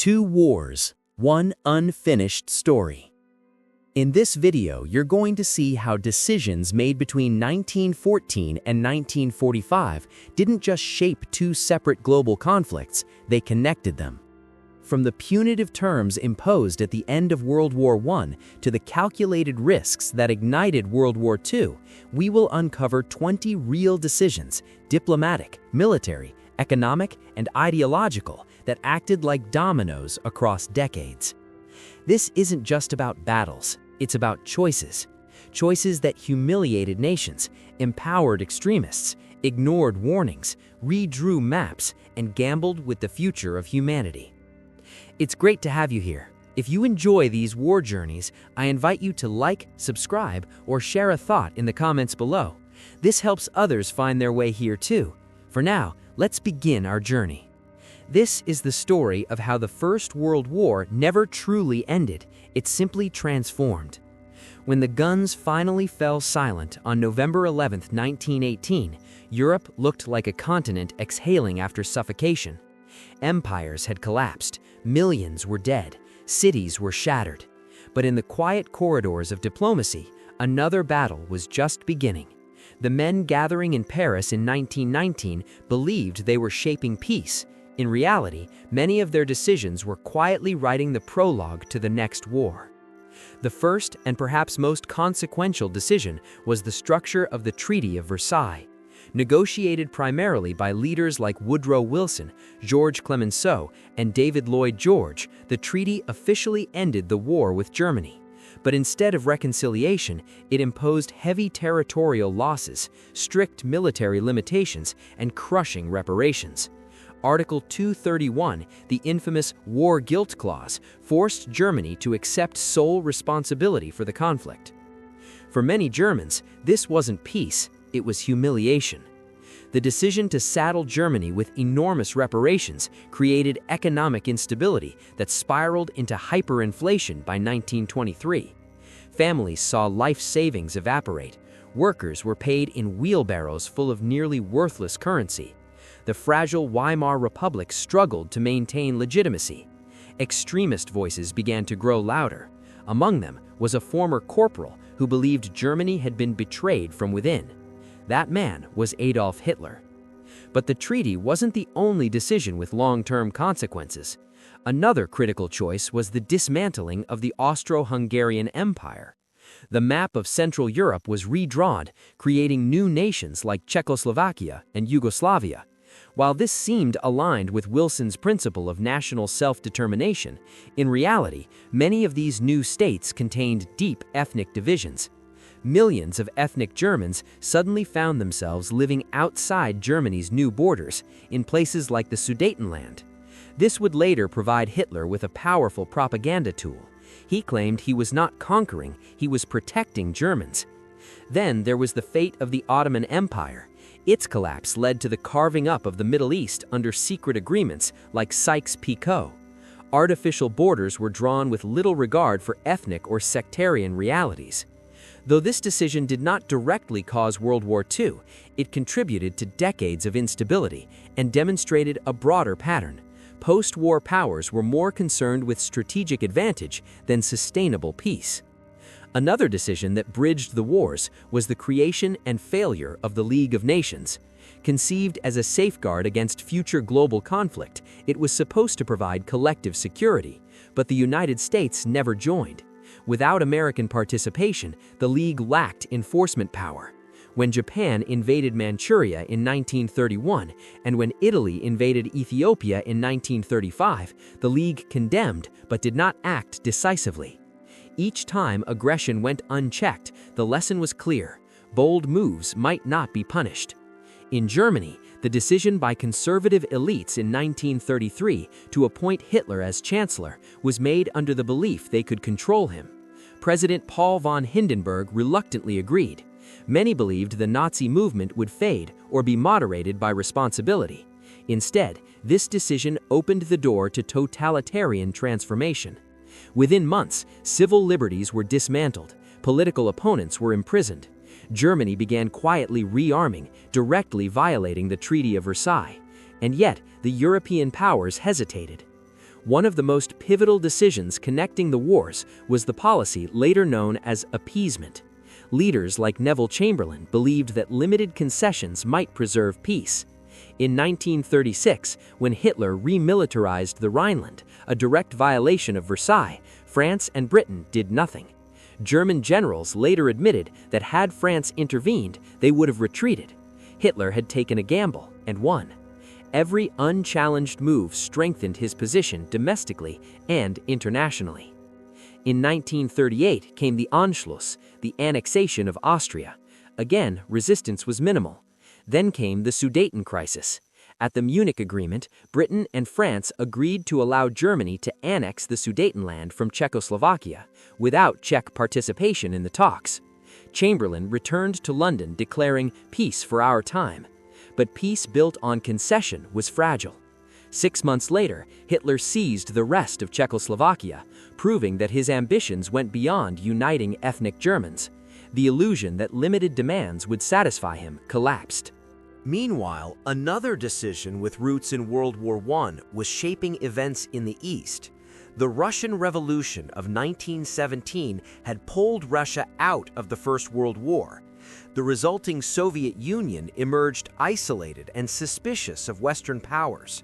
Two wars, one unfinished story. In this video, you're going to see how decisions made between 1914 and 1945 didn't just shape two separate global conflicts, they connected them. From the punitive terms imposed at the end of World War I to the calculated risks that ignited World War II, we will uncover 20 real decisions, diplomatic, military, economic, and ideological, that acted like dominoes across decades. This isn't just about battles, it's about choices. Choices that humiliated nations, empowered extremists, ignored warnings, redrew maps, and gambled with the future of humanity. It's great to have you here. If you enjoy these war journeys, I invite you to like, subscribe, or share a thought in the comments below. This helps others find their way here too. For now, let's begin our journey. This is the story of how the First World War never truly ended, it simply transformed. When the guns finally fell silent on November 11, 1918, Europe looked like a continent exhaling after suffocation. Empires had collapsed, millions were dead, cities were shattered. But in the quiet corridors of diplomacy, another battle was just beginning. The men gathering in Paris in 1919 believed they were shaping peace. In reality, many of their decisions were quietly writing the prologue to the next war. The first and perhaps most consequential decision was the structure of the Treaty of Versailles. Negotiated primarily by leaders like Woodrow Wilson, Georges Clemenceau, and David Lloyd George, the treaty officially ended the war with Germany. But instead of reconciliation, it imposed heavy territorial losses, strict military limitations, and crushing reparations. Article 231, the infamous War Guilt Clause, forced Germany to accept sole responsibility for the conflict. For many Germans, this wasn't peace, it was humiliation. The decision to saddle Germany with enormous reparations created economic instability that spiraled into hyperinflation by 1923. Families saw life savings evaporate. Workers were paid in wheelbarrows full of nearly worthless currency. The fragile Weimar Republic struggled to maintain legitimacy. Extremist voices began to grow louder. Among them was a former corporal who believed Germany had been betrayed from within. That man was Adolf Hitler. But the treaty wasn't the only decision with long-term consequences. Another critical choice was the dismantling of the Austro-Hungarian Empire. The map of Central Europe was redrawn, creating new nations like Czechoslovakia and Yugoslavia. While this seemed aligned with Wilson's principle of national self-determination, in reality, many of these new states contained deep ethnic divisions. Millions of ethnic Germans suddenly found themselves living outside Germany's new borders, in places like the Sudetenland. This would later provide Hitler with a powerful propaganda tool. He claimed he was not conquering, he was protecting Germans. Then there was the fate of the Ottoman Empire. Its collapse led to the carving up of the Middle East under secret agreements like Sykes-Picot. Artificial borders were drawn with little regard for ethnic or sectarian realities. Though this decision did not directly cause World War II, it contributed to decades of instability and demonstrated a broader pattern. Post-war powers were more concerned with strategic advantage than sustainable peace. Another decision that bridged the wars was the creation and failure of the League of Nations. Conceived as a safeguard against future global conflict, it was supposed to provide collective security, but the United States never joined. Without American participation, the League lacked enforcement power. When Japan invaded Manchuria in 1931 and when Italy invaded Ethiopia in 1935, the League condemned but did not act decisively. Each time aggression went unchecked, the lesson was clear: bold moves might not be punished. In Germany, the decision by conservative elites in 1933 to appoint Hitler as chancellor was made under the belief they could control him. President Paul von Hindenburg reluctantly agreed. Many believed the Nazi movement would fade or be moderated by responsibility. Instead, this decision opened the door to totalitarian transformation. Within months, civil liberties were dismantled, political opponents were imprisoned. Germany began quietly rearming, directly violating the Treaty of Versailles. And yet, the European powers hesitated. One of the most pivotal decisions connecting the wars was the policy later known as appeasement. Leaders like Neville Chamberlain believed that limited concessions might preserve peace. In 1936, when Hitler remilitarized the Rhineland, a direct violation of Versailles, France and Britain did nothing. German generals later admitted that had France intervened, they would have retreated. Hitler had taken a gamble and won. Every unchallenged move strengthened his position domestically and internationally. In 1938 came the Anschluss, the annexation of Austria. Again, resistance was minimal. Then came the Sudeten crisis. At the Munich Agreement, Britain and France agreed to allow Germany to annex the Sudetenland from Czechoslovakia, without Czech participation in the talks. Chamberlain returned to London declaring peace for our time. But peace built on concession was fragile. 6 months later, Hitler seized the rest of Czechoslovakia, proving that his ambitions went beyond uniting ethnic Germans. The illusion that limited demands would satisfy him collapsed. Meanwhile, another decision with roots in World War I was shaping events in the East. The Russian Revolution of 1917 had pulled Russia out of the First World War. The resulting Soviet Union emerged isolated and suspicious of Western powers.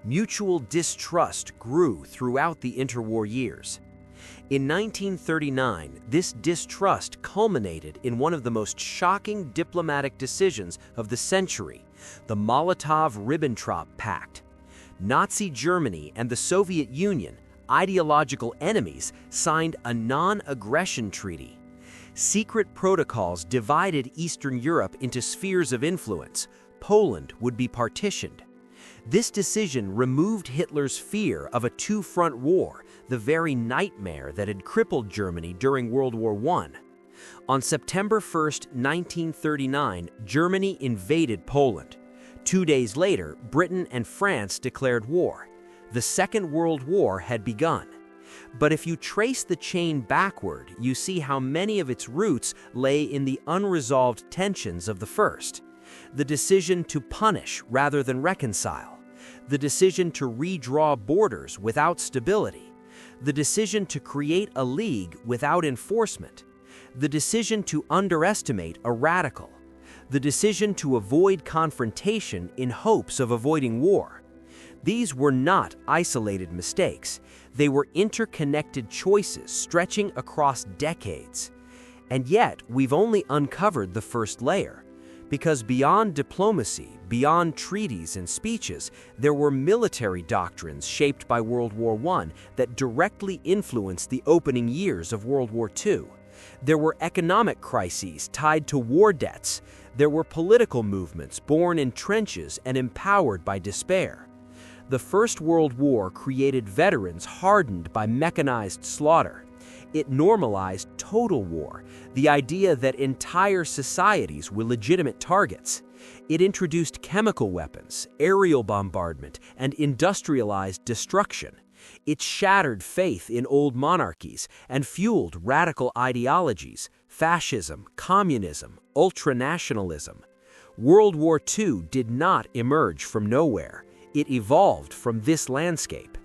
Mutual distrust grew throughout the interwar years. In 1939, this distrust culminated in one of the most shocking diplomatic decisions of the century, the Molotov-Ribbentrop Pact. Nazi Germany and the Soviet Union, ideological enemies, signed a non-aggression treaty. Secret protocols divided Eastern Europe into spheres of influence. Poland would be partitioned. This decision removed Hitler's fear of a two-front war, the very nightmare that had crippled Germany during World War I. On September 1, 1939, Germany invaded Poland. 2 days later, Britain and France declared war. The Second World War had begun. But if you trace the chain backward, you see how many of its roots lay in the unresolved tensions of the first. The decision to punish rather than reconcile. The decision to redraw borders without stability. The decision to create a league without enforcement. The decision to underestimate a radical. The decision to avoid confrontation in hopes of avoiding war. These were not isolated mistakes. They were interconnected choices stretching across decades. And yet, we've only uncovered the first layer. Because beyond diplomacy, beyond treaties and speeches, there were military doctrines shaped by World War I that directly influenced the opening years of World War II. There were economic crises tied to war debts. There were political movements born in trenches and empowered by despair. The First World War created veterans hardened by mechanized slaughter. It normalized total war, the idea that entire societies were legitimate targets. It introduced chemical weapons, aerial bombardment, and industrialized destruction. It shattered faith in old monarchies and fueled radical ideologies, fascism, communism, ultranationalism. World War II did not emerge from nowhere. It evolved from this landscape.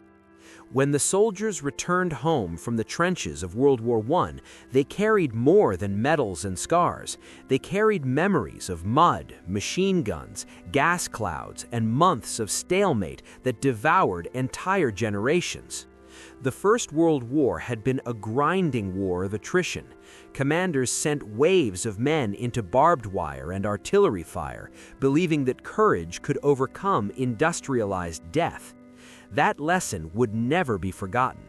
When the soldiers returned home from the trenches of World War I, they carried more than medals and scars. They carried memories of mud, machine guns, gas clouds, and months of stalemate that devoured entire generations. The First World War had been a grinding war of attrition. Commanders sent waves of men into barbed wire and artillery fire, believing that courage could overcome industrialized death. That lesson would never be forgotten.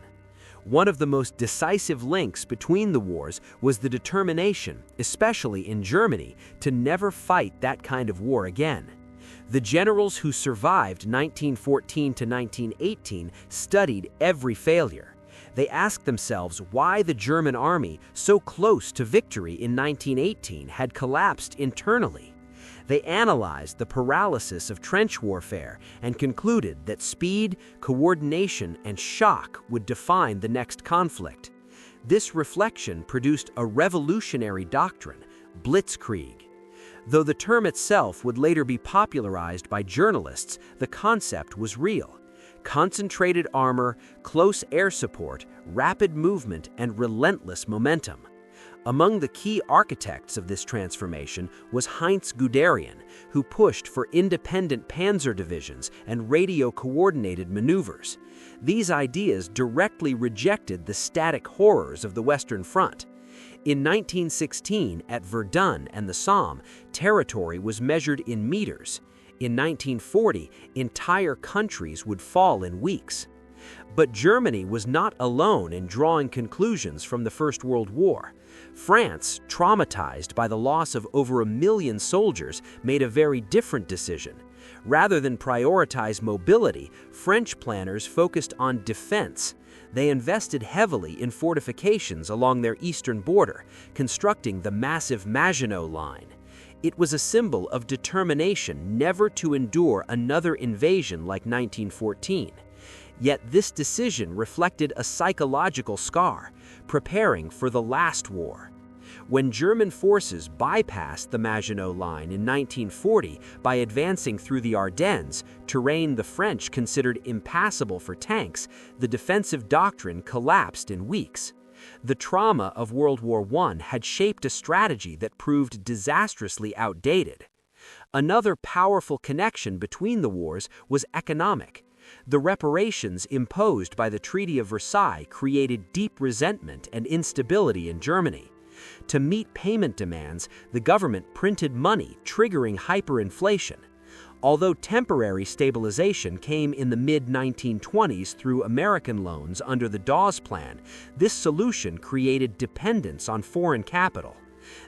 One of the most decisive links between the wars was the determination, especially in Germany, to never fight that kind of war again. The generals who survived 1914 to 1918 studied every failure. They asked themselves why the German army, so close to victory in 1918, had collapsed internally. They analyzed the paralysis of trench warfare and concluded that speed, coordination, and shock would define the next conflict. This reflection produced a revolutionary doctrine, blitzkrieg. Though the term itself would later be popularized by journalists, the concept was real. concentrated armor, close air support, rapid movement, and relentless momentum. Among the key architects of this transformation was Heinz Guderian, who pushed for independent panzer divisions and radio-coordinated maneuvers. These ideas directly rejected the static horrors of the Western Front. In 1916, at Verdun and the Somme, territory was measured in meters. In 1940, entire countries would fall in weeks. But Germany was not alone in drawing conclusions from the First World War. France, traumatized by the loss of over 1 million soldiers, made a very different decision. Rather than prioritize mobility, French planners focused on defense. They invested heavily in fortifications along their eastern border, constructing the massive Maginot Line. It was a symbol of determination never to endure another invasion like 1914. Yet this decision reflected a psychological scar, preparing for the last war. When German forces bypassed the Maginot Line in 1940 by advancing through the Ardennes, terrain the French considered impassable for tanks, the defensive doctrine collapsed in weeks. The trauma of World War I had shaped a strategy that proved disastrously outdated. Another powerful connection between the wars was economic. The reparations imposed by the Treaty of Versailles created deep resentment and instability in Germany. To meet payment demands, the government printed money, triggering hyperinflation. Although temporary stabilization came in the mid-1920s through American loans under the Dawes Plan, this solution created dependence on foreign capital.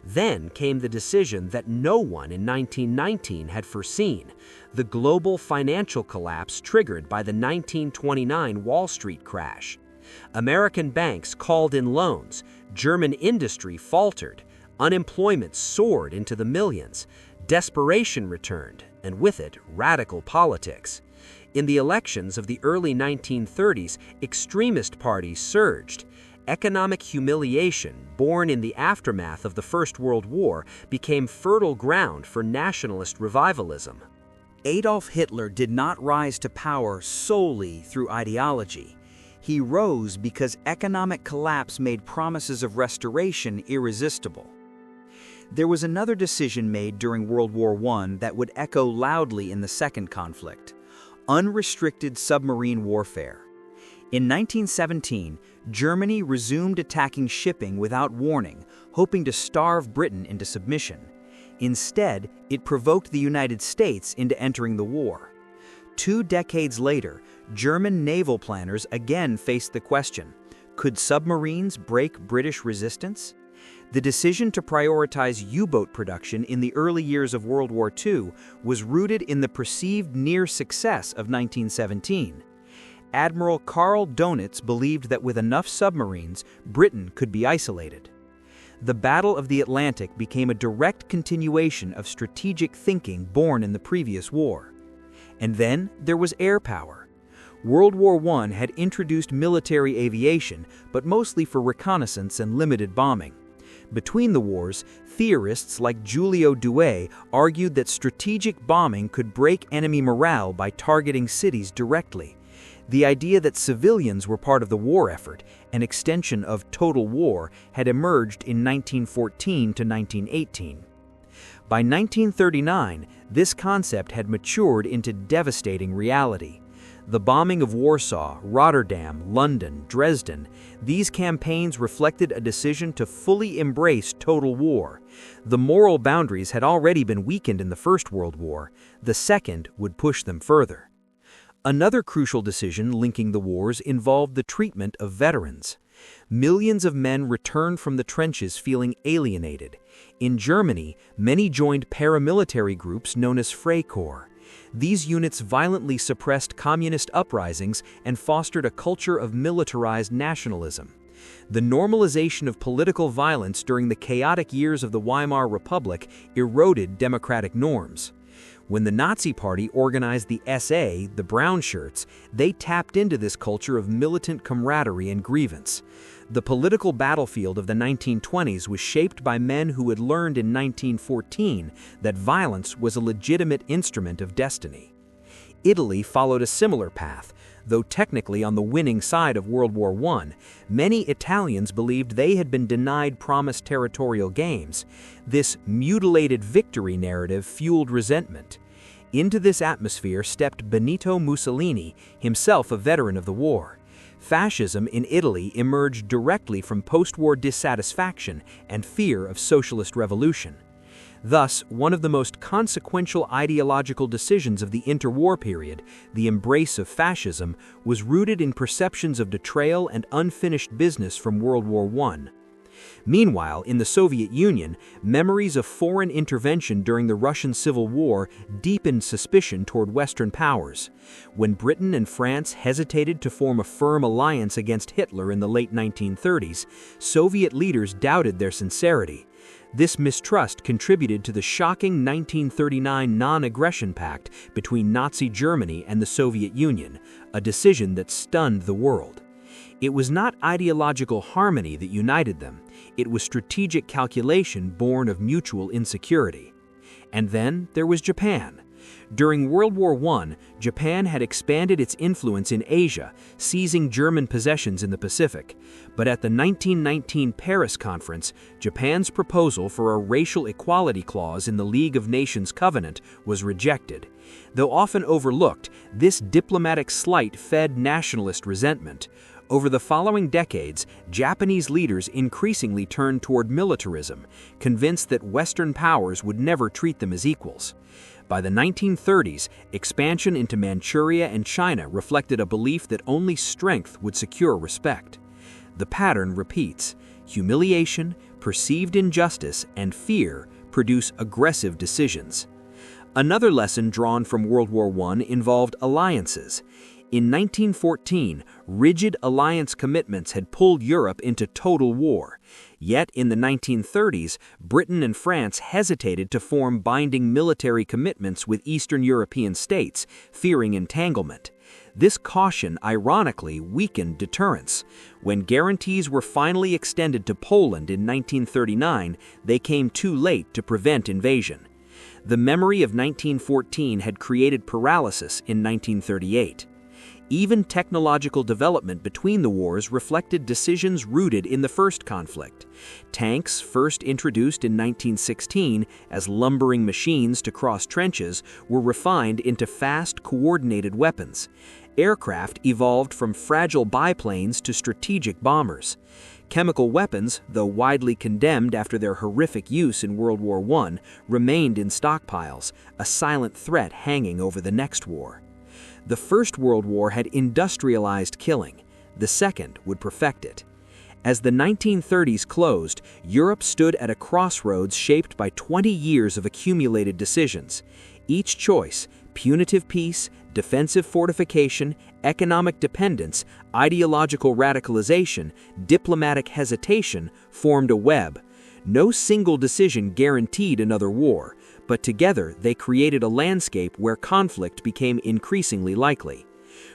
Then came the decision that no one in 1919 had foreseen: the global financial collapse triggered by the 1929 Wall Street crash. American banks called in loans, German industry faltered, unemployment soared into the millions, desperation returned, and with it, radical politics. In the elections of the early 1930s, extremist parties surged. Economic humiliation, born in the aftermath of the First World War, became fertile ground for nationalist revivalism. Adolf Hitler did not rise to power solely through ideology. He rose because economic collapse made promises of restoration irresistible. There was another decision made during World War I that would echo loudly in the second conflict: unrestricted submarine warfare. In 1917, Germany resumed attacking shipping without warning, hoping to starve Britain into submission. Instead, it provoked the United States into entering the war. 2 decades later, German naval planners again faced the question: could submarines break British resistance? The decision to prioritize U-boat production in the early years of World War II was rooted in the perceived near success of 1917. Admiral Karl Donitz believed that with enough submarines, Britain could be isolated. The Battle of the Atlantic became a direct continuation of strategic thinking born in the previous war. And then there was air power. World War I had introduced military aviation, but mostly for reconnaissance and limited bombing. Between the wars, theorists like WWII argued that strategic bombing could break enemy morale by targeting cities directly. The idea that civilians were part of the war effort, an extension of total war, had emerged in 1914 to 1918. By 1939, this concept had matured into devastating reality. The bombing of Warsaw, Rotterdam, London, Dresden, these campaigns reflected a decision to fully embrace total war. The moral boundaries had already been weakened in the First World War. The Second would push them further. Another crucial decision linking the wars involved the treatment of veterans. Millions of men returned from the trenches feeling alienated. In Germany, many joined paramilitary groups known as Freikorps. These units violently suppressed communist uprisings and fostered a culture of militarized nationalism. The normalization of political violence during the chaotic years of the Weimar Republic eroded democratic norms. When the Nazi Party organized the SA, the Brown Shirts, they tapped into this culture of militant camaraderie and grievance. The political battlefield of the 1920s was shaped by men who had learned in 1914 that violence was a legitimate instrument of destiny. Italy followed a similar path. Though technically on the winning side of World War I, many Italians believed they had been denied promised territorial gains. This mutilated victory narrative fueled resentment. Into this atmosphere stepped Benito Mussolini, himself a veteran of the war. Fascism in Italy emerged directly from post-war dissatisfaction and fear of socialist revolution. Thus, one of the most consequential ideological decisions of the interwar period, the embrace of fascism, was rooted in perceptions of betrayal and unfinished business from World War I. Meanwhile, in the Soviet Union, memories of foreign intervention during the Russian Civil War deepened suspicion toward Western powers. When Britain and France hesitated to form a firm alliance against Hitler in the late 1930s, Soviet leaders doubted their sincerity. This mistrust contributed to the shocking 1939 Non-Aggression Pact between Nazi Germany and the Soviet Union, a decision that stunned the world. It was not ideological harmony that united them, it was strategic calculation born of mutual insecurity. And then there was Japan. During World War I, Japan had expanded its influence in Asia, seizing German possessions in the Pacific. But at the 1919 Paris Conference, Japan's proposal for a racial equality clause in the League of Nations Covenant was rejected. Though often overlooked, this diplomatic slight fed nationalist resentment. Over the following decades, Japanese leaders increasingly turned toward militarism, convinced that Western powers would never treat them as equals. By the 1930s, expansion into Manchuria and China reflected a belief that only strength would secure respect. The pattern repeats. Humiliation, perceived injustice, and fear produce aggressive decisions. Another lesson drawn from World War I involved alliances. In 1914, rigid alliance commitments had pulled Europe into total war. Yet in the 1930s, Britain and France hesitated to form binding military commitments with Eastern European states, fearing entanglement. This caution, ironically, weakened deterrence. When guarantees were finally extended to Poland in 1939, they came too late to prevent invasion. The memory of 1914 had created paralysis in 1938. Even technological development between the wars reflected decisions rooted in the first conflict. Tanks, first introduced in 1916 as lumbering machines to cross trenches, were refined into fast, coordinated weapons. Aircraft evolved from fragile biplanes to strategic bombers. Chemical weapons, though widely condemned after their horrific use in World War I, remained in stockpiles, a silent threat hanging over the next war. The First World War had industrialized killing. The Second would perfect it. As the 1930s closed, Europe stood at a crossroads shaped by 20 years of accumulated decisions. Each choice, punitive peace, defensive fortification, economic dependence, ideological radicalization, diplomatic hesitation, formed a web. No single decision guaranteed another war, but together they created a landscape where conflict became increasingly likely.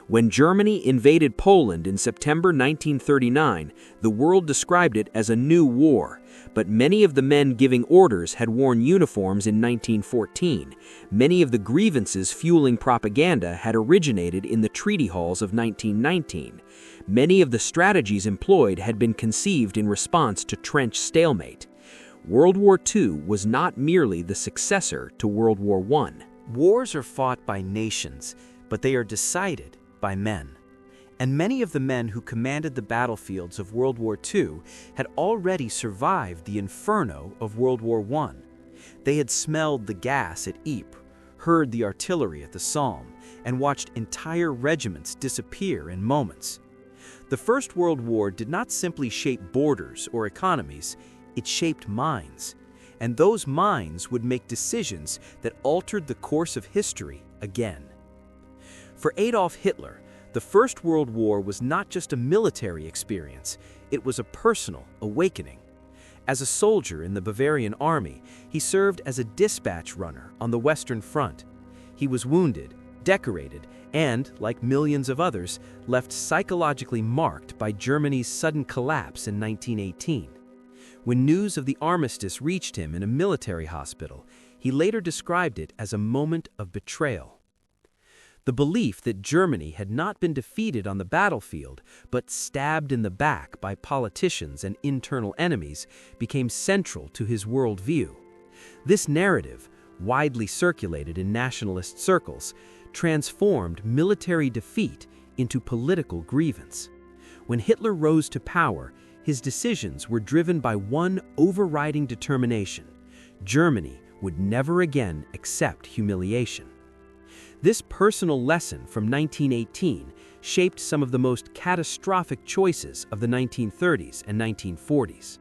When Germany invaded Poland in September 1939, the world described it as a new war, but many of the men giving orders had worn uniforms in 1914. Many of the grievances fueling propaganda had originated in the treaty halls of 1919. Many of the strategies employed had been conceived in response to trench stalemate. World War II was not merely the successor to World War I. Wars are fought by nations, but they are decided by men. And many of the men who commanded the battlefields of World War II had already survived the inferno of World War I. They had smelled the gas at Ypres, heard the artillery at the Somme, and watched entire regiments disappear in moments. The First World War did not simply shape borders or economies, it shaped minds. And those minds would make decisions that altered the course of history again. For Adolf Hitler, the First World War was not just a military experience, it was a personal awakening. As a soldier in the Bavarian army, he served as a dispatch runner on the Western Front. He was wounded, decorated, and, like millions of others, left psychologically marked by Germany's sudden collapse in 1918. When news of the armistice reached him in a military hospital, he later described it as a moment of betrayal. The belief that Germany had not been defeated on the battlefield, but stabbed in the back by politicians and internal enemies, became central to his worldview. This narrative, widely circulated in nationalist circles, transformed military defeat into political grievance. When Hitler rose to power, his decisions were driven by one overriding determination: Germany would never again accept humiliation. This personal lesson from 1918 shaped some of the most catastrophic choices of the 1930s and 1940s.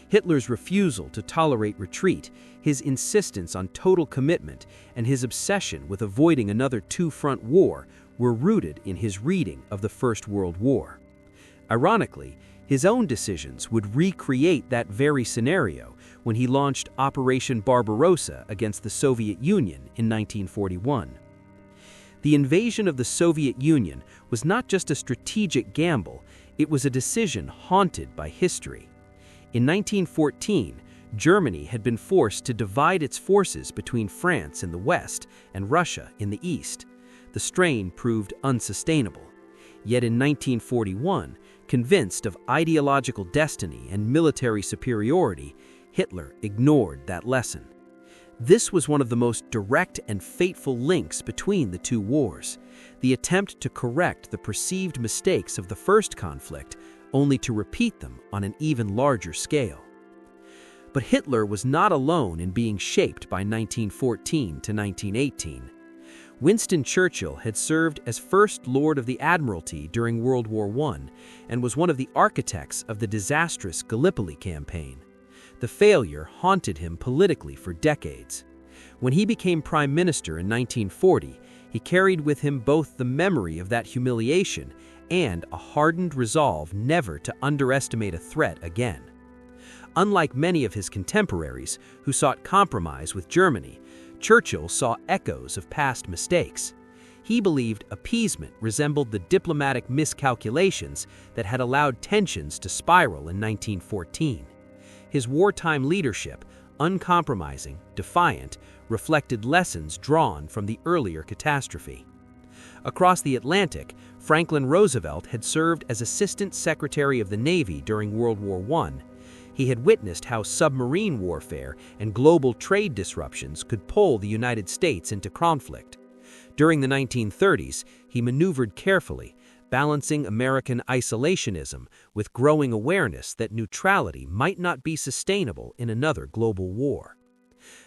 Hitler's refusal to tolerate retreat, his insistence on total commitment, and his obsession with avoiding another two-front war were rooted in his reading of the First World War. Ironically, his own decisions would recreate that very scenario when he launched Operation Barbarossa against the Soviet Union in 1941. The invasion of the Soviet Union was not just a strategic gamble, it was a decision haunted by history. In 1914, Germany had been forced to divide its forces between France in the west and Russia in the east. The strain proved unsustainable. Yet in 1941, convinced of ideological destiny and military superiority, Hitler ignored that lesson. This was one of the most direct and fateful links between the two wars, the attempt to correct the perceived mistakes of the first conflict, only to repeat them on an even larger scale. But Hitler was not alone in being shaped by 1914 to 1918. Winston Churchill had served as First Lord of the Admiralty during World War I and was one of the architects of the disastrous Gallipoli campaign. The failure haunted him politically for decades. When he became Prime Minister in 1940, he carried with him both the memory of that humiliation and a hardened resolve never to underestimate a threat again. Unlike many of his contemporaries who sought compromise with Germany, Churchill saw echoes of past mistakes. He believed appeasement resembled the diplomatic miscalculations that had allowed tensions to spiral in 1914. His wartime leadership, uncompromising, defiant, reflected lessons drawn from the earlier catastrophe. Across the Atlantic, Franklin Roosevelt had served as Assistant Secretary of the Navy during World War I. He had witnessed how submarine warfare and global trade disruptions could pull the United States into conflict. During the 1930s, he maneuvered carefully, balancing American isolationism with growing awareness that neutrality might not be sustainable in another global war.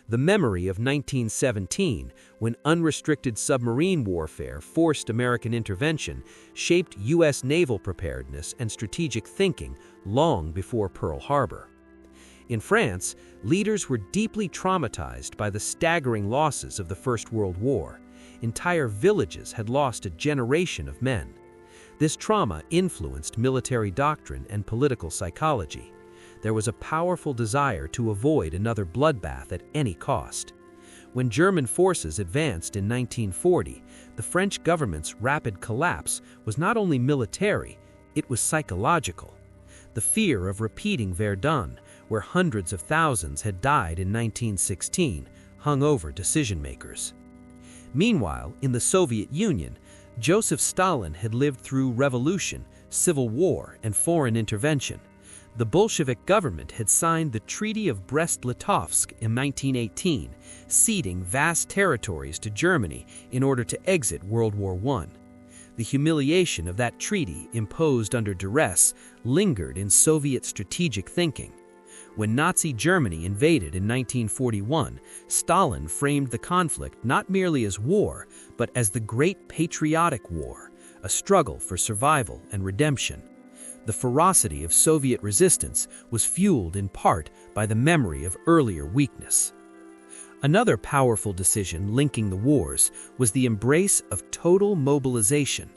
The memory of 1917, when unrestricted submarine warfare forced American intervention, shaped U.S. naval preparedness and strategic thinking long before Pearl Harbor. In France, leaders were deeply traumatized by the staggering losses of the First World War. Entire villages had lost a generation of men. This trauma influenced military doctrine and political psychology. There was a powerful desire to avoid another bloodbath at any cost. When German forces advanced in 1940, the French government's rapid collapse was not only military, it was psychological. The fear of repeating Verdun, where hundreds of thousands had died in 1916, hung over decision-makers. Meanwhile, in the Soviet Union, Joseph Stalin had lived through revolution, civil war, and foreign intervention. The Bolshevik government had signed the Treaty of Brest-Litovsk in 1918, ceding vast territories to Germany in order to exit World War I. The humiliation of that treaty, imposed under duress, lingered in Soviet strategic thinking. When Nazi Germany invaded in 1941, Stalin framed the conflict not merely as war, but as the Great Patriotic War, a struggle for survival and redemption. The ferocity of Soviet resistance was fueled in part by the memory of earlier weakness. Another powerful decision linking the wars was the embrace of total mobilization.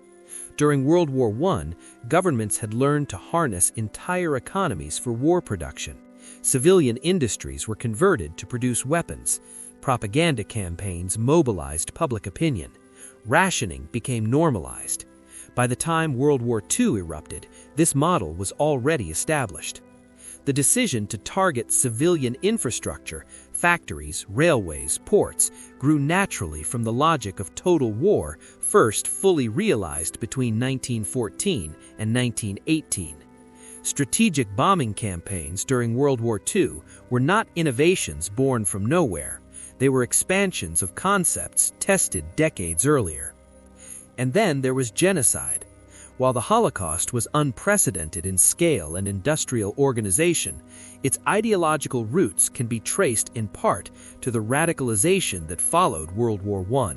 During World War I, governments had learned to harness entire economies for war production. Civilian industries were converted to produce weapons. Propaganda campaigns mobilized public opinion. Rationing became normalized. By the time World War II erupted, this model was already established. The decision to target civilian infrastructure, factories, railways, ports, grew naturally from the logic of total war, first fully realized between 1914 and 1918. Strategic bombing campaigns during World War II were not innovations born from nowhere. They were expansions of concepts tested decades earlier. And then there was genocide. While the Holocaust was unprecedented in scale and industrial organization, its ideological roots can be traced in part to the radicalization that followed World War I.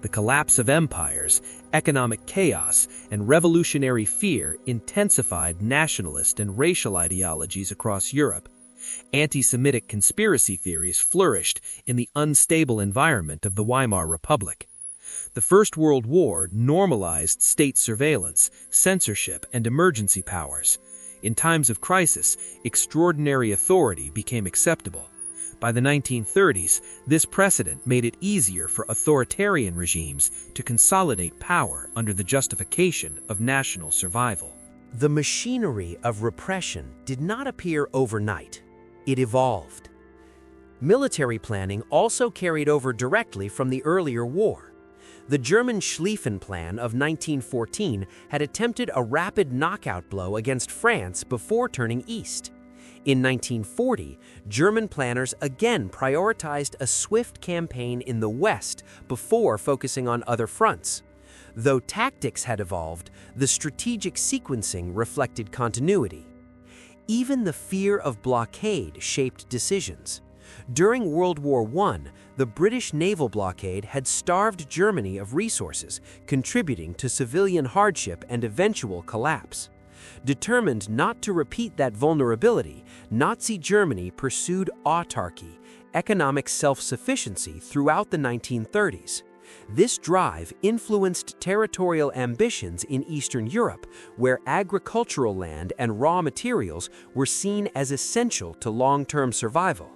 The collapse of empires, economic chaos, and revolutionary fear intensified nationalist and racial ideologies across Europe. Anti-Semitic conspiracy theories flourished in the unstable environment of the Weimar Republic. The First World War normalized state surveillance, censorship, and emergency powers. In times of crisis, extraordinary authority became acceptable. By the 1930s, this precedent made it easier for authoritarian regimes to consolidate power under the justification of national survival. The machinery of repression did not appear overnight. It evolved. Military planning also carried over directly from the earlier war. The German Schlieffen Plan of 1914 had attempted a rapid knockout blow against France before turning east. In 1940, German planners again prioritized a swift campaign in the west before focusing on other fronts. Though tactics had evolved, the strategic sequencing reflected continuity. Even the fear of blockade shaped decisions. During World War I, the British naval blockade had starved Germany of resources, contributing to civilian hardship and eventual collapse. Determined not to repeat that vulnerability, Nazi Germany pursued autarky, economic self-sufficiency throughout the 1930s. This drive influenced territorial ambitions in Eastern Europe, where agricultural land and raw materials were seen as essential to long-term survival.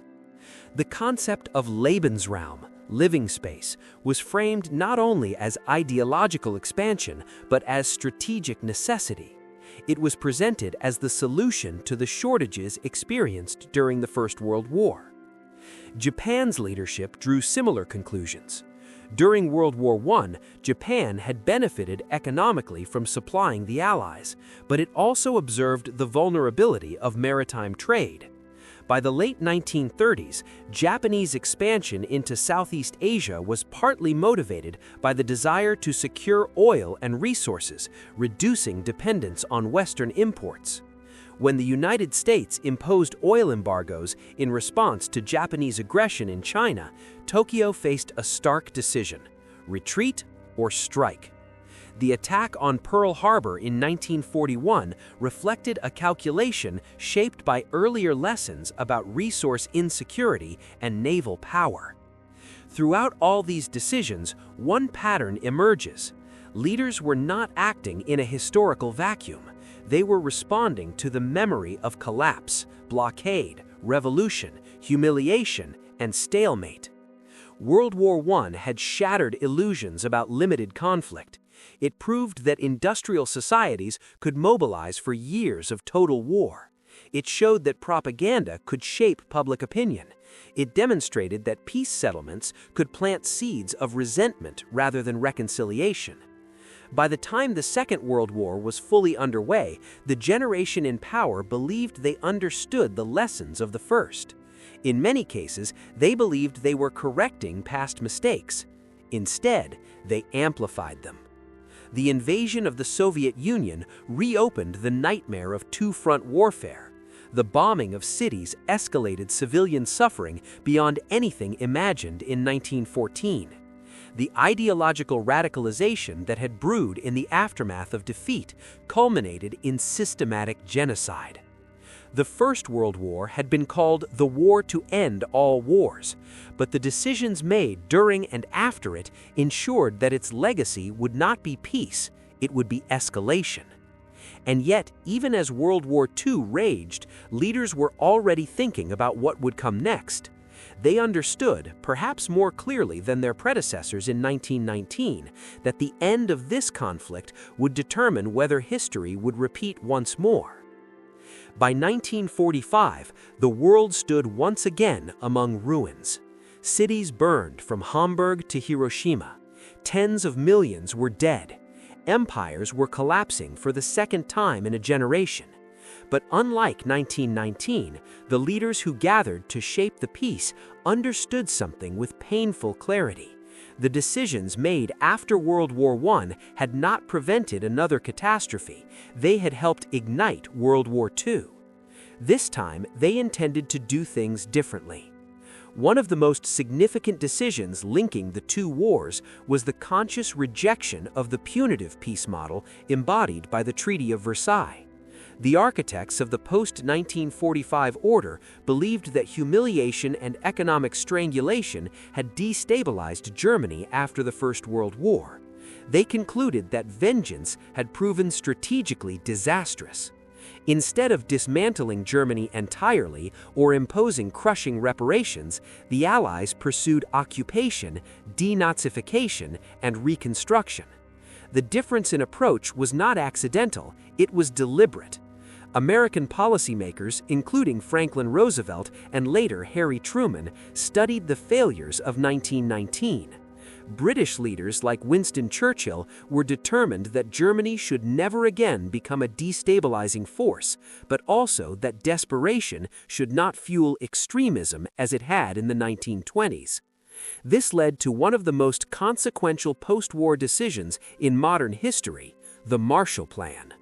The concept of Lebensraum, living space, was framed not only as ideological expansion, but as strategic necessity. It was presented as the solution to the shortages experienced during the First World War. Japan's leadership drew similar conclusions. During World War I, Japan had benefited economically from supplying the Allies, but it also observed the vulnerability of maritime trade. By the late 1930s, Japanese expansion into Southeast Asia was partly motivated by the desire to secure oil and resources, reducing dependence on Western imports. When the United States imposed oil embargoes in response to Japanese aggression in China, Tokyo faced a stark decision: retreat or strike. The attack on Pearl Harbor in 1941 reflected a calculation shaped by earlier lessons about resource insecurity and naval power. Throughout all these decisions, one pattern emerges. Leaders were not acting in a historical vacuum. They were responding to the memory of collapse, blockade, revolution, humiliation, and stalemate. World War I had shattered illusions about limited conflict. It proved that industrial societies could mobilize for years of total war. It showed that propaganda could shape public opinion. It demonstrated that peace settlements could plant seeds of resentment rather than reconciliation. By the time the Second World War was fully underway, the generation in power believed they understood the lessons of the First. In many cases, they believed they were correcting past mistakes. Instead, they amplified them. The invasion of the Soviet Union reopened the nightmare of two-front warfare. The bombing of cities escalated civilian suffering beyond anything imagined in 1914. The ideological radicalization that had brewed in the aftermath of defeat culminated in systematic genocide. The First World War had been called the war to end all wars, but the decisions made during and after it ensured that its legacy would not be peace, it would be escalation. And yet, even as World War II raged, leaders were already thinking about what would come next. They understood, perhaps more clearly than their predecessors in 1919, that the end of this conflict would determine whether history would repeat once more. By 1945, the world stood once again among ruins. Cities burned from Hamburg to Hiroshima. Tens of millions were dead. Empires were collapsing for the second time in a generation. But unlike 1919, the leaders who gathered to shape the peace understood something with painful clarity. The decisions made after World War I had not prevented another catastrophe. They had helped ignite World War II. This time, they intended to do things differently. One of the most significant decisions linking the two wars was the conscious rejection of the punitive peace model embodied by the Treaty of Versailles. The architects of the post-1945 order believed that humiliation and economic strangulation had destabilized Germany after the First World War. They concluded that vengeance had proven strategically disastrous. Instead of dismantling Germany entirely or imposing crushing reparations, the Allies pursued occupation, denazification, and reconstruction. The difference in approach was not accidental, it was deliberate. American policymakers, including Franklin Roosevelt and later Harry Truman, studied the failures of 1919. British leaders like Winston Churchill were determined that Germany should never again become a destabilizing force, but also that desperation should not fuel extremism as it had in the 1920s. This led to one of the most consequential post-war decisions in modern history, the Marshall Plan.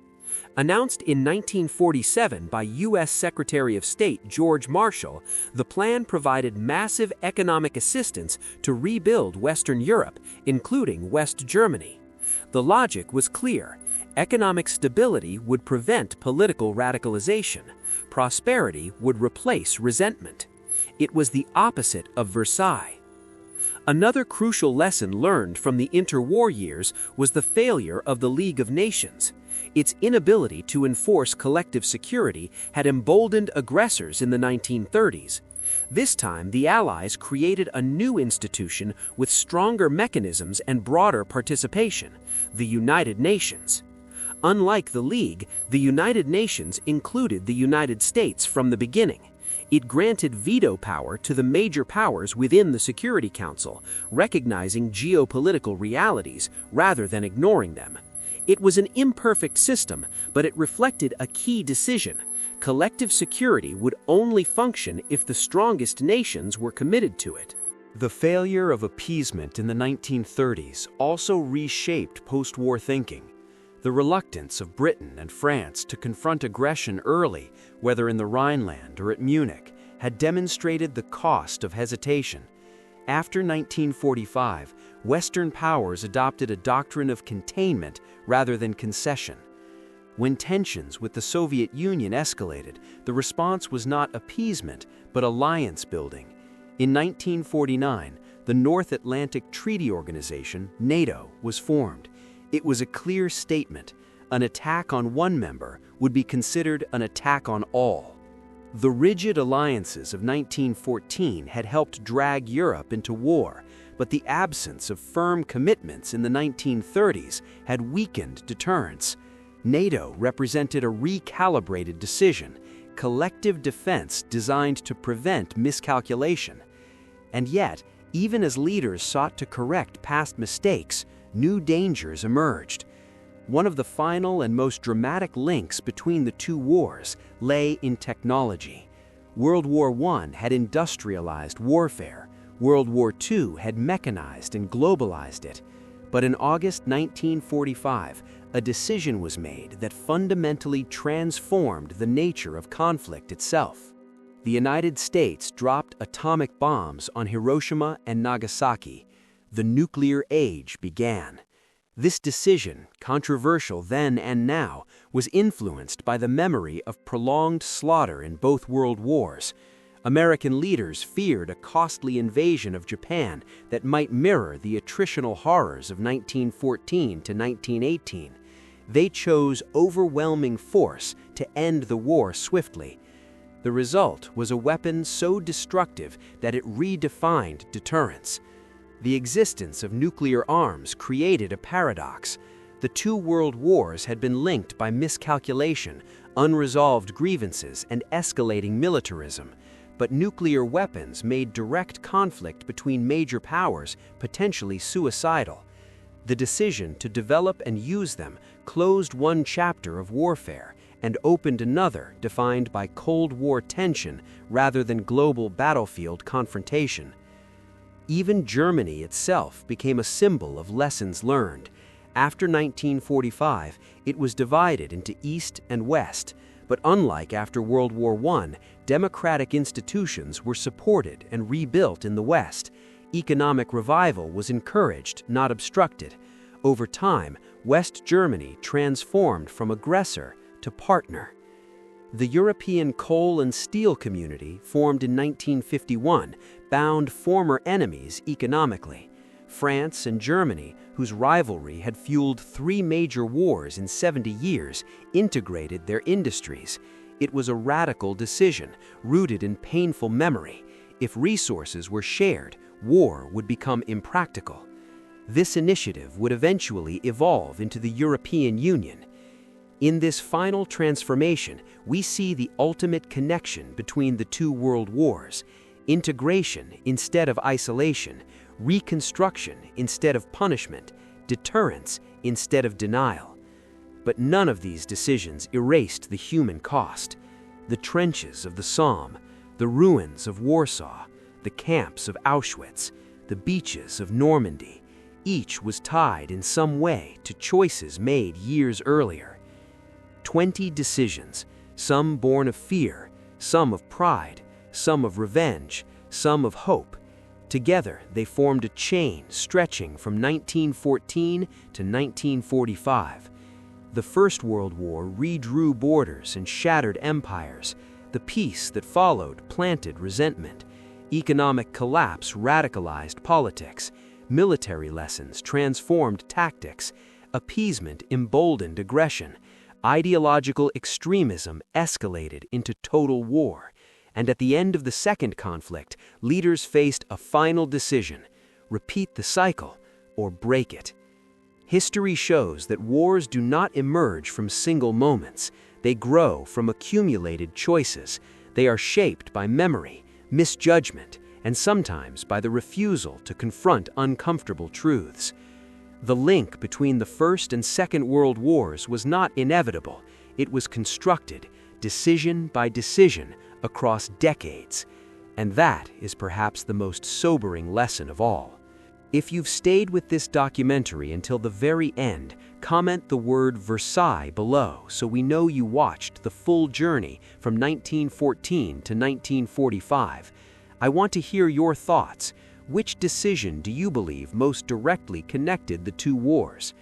Announced in 1947 by U.S. Secretary of State George Marshall, the plan provided massive economic assistance to rebuild Western Europe, including West Germany. The logic was clear. Economic stability would prevent political radicalization. Prosperity would replace resentment. It was the opposite of Versailles. Another crucial lesson learned from the interwar years was the failure of the League of Nations. Its inability to enforce collective security had emboldened aggressors in the 1930s. This time, the Allies created a new institution with stronger mechanisms and broader participation, the United Nations. Unlike the League, the United Nations included the United States from the beginning. It granted veto power to the major powers within the Security Council, recognizing geopolitical realities rather than ignoring them. It was an imperfect system, but it reflected a key decision. Collective security would only function if the strongest nations were committed to it. The failure of appeasement in the 1930s also reshaped post-war thinking. The reluctance of Britain and France to confront aggression early, whether in the Rhineland or at Munich, had demonstrated the cost of hesitation. After 1945, Western powers adopted a doctrine of containment rather than concession. When tensions with the Soviet Union escalated, the response was not appeasement, but alliance building. In 1949, the North Atlantic Treaty Organization, NATO, was formed. It was a clear statement. An attack on one member would be considered an attack on all. The rigid alliances of 1914 had helped drag Europe into war, but the absence of firm commitments in the 1930s had weakened deterrence. NATO represented a recalibrated decision, collective defense designed to prevent miscalculation. And yet, even as leaders sought to correct past mistakes, new dangers emerged. One of the final and most dramatic links between the two wars lay in technology. World War I had industrialized warfare. World War II had mechanized and globalized it. But in August 1945, a decision was made that fundamentally transformed the nature of conflict itself. The United States dropped atomic bombs on Hiroshima and Nagasaki. The nuclear age began. This decision, controversial then and now, was influenced by the memory of prolonged slaughter in both world wars. American leaders feared a costly invasion of Japan that might mirror the attritional horrors of 1914 to 1918. They chose overwhelming force to end the war swiftly. The result was a weapon so destructive that it redefined deterrence. The existence of nuclear arms created a paradox. The two world wars had been linked by miscalculation, unresolved grievances, and escalating militarism. But nuclear weapons made direct conflict between major powers potentially suicidal. The decision to develop and use them closed one chapter of warfare and opened another defined by Cold War tension rather than global battlefield confrontation. Even Germany itself became a symbol of lessons learned. After 1945, it was divided into East and West, but unlike after World War I, democratic institutions were supported and rebuilt in the West. Economic revival was encouraged, not obstructed. Over time, West Germany transformed from aggressor to partner. The European coal and steel community, formed in 1951, bound former enemies economically. France and Germany, whose rivalry had fueled 3 major wars in 70 years, integrated their industries. It was a radical decision, rooted in painful memory. If resources were shared, war would become impractical. This initiative would eventually evolve into the European Union. In this final transformation, we see the ultimate connection between the two world wars: integration instead of isolation, reconstruction instead of punishment, deterrence instead of denial. But none of these decisions erased the human cost. The trenches of the Somme, the ruins of Warsaw, the camps of Auschwitz, the beaches of Normandy, each was tied in some way to choices made years earlier. 20 decisions, some born of fear, some of pride, some of revenge, some of hope. Together, they formed a chain stretching from 1914 to 1945. The First World War redrew borders and shattered empires. The peace that followed planted resentment. Economic collapse radicalized politics. Military lessons transformed tactics. Appeasement emboldened aggression. Ideological extremism escalated into total war. And at the end of the second conflict, leaders faced a final decision: repeat the cycle or break it. History shows that wars do not emerge from single moments. They grow from accumulated choices. They are shaped by memory, misjudgment, and sometimes by the refusal to confront uncomfortable truths. The link between the First and Second World Wars was not inevitable. It was constructed, decision by decision, across decades. And that is perhaps the most sobering lesson of all. If you've stayed with this documentary until the very end, comment the word Versailles below so we know you watched the full journey from 1914 to 1945. I want to hear your thoughts. Which decision do you believe most directly connected the two wars?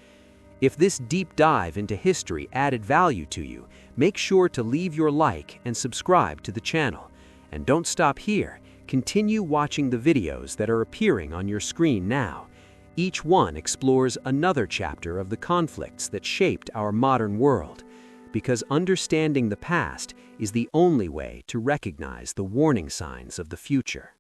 If this deep dive into history added value to you, make sure to leave your like and subscribe to the channel. And don't stop here. Continue watching the videos that are appearing on your screen now. Each one explores another chapter of the conflicts that shaped our modern world. Because understanding the past is the only way to recognize the warning signs of the future.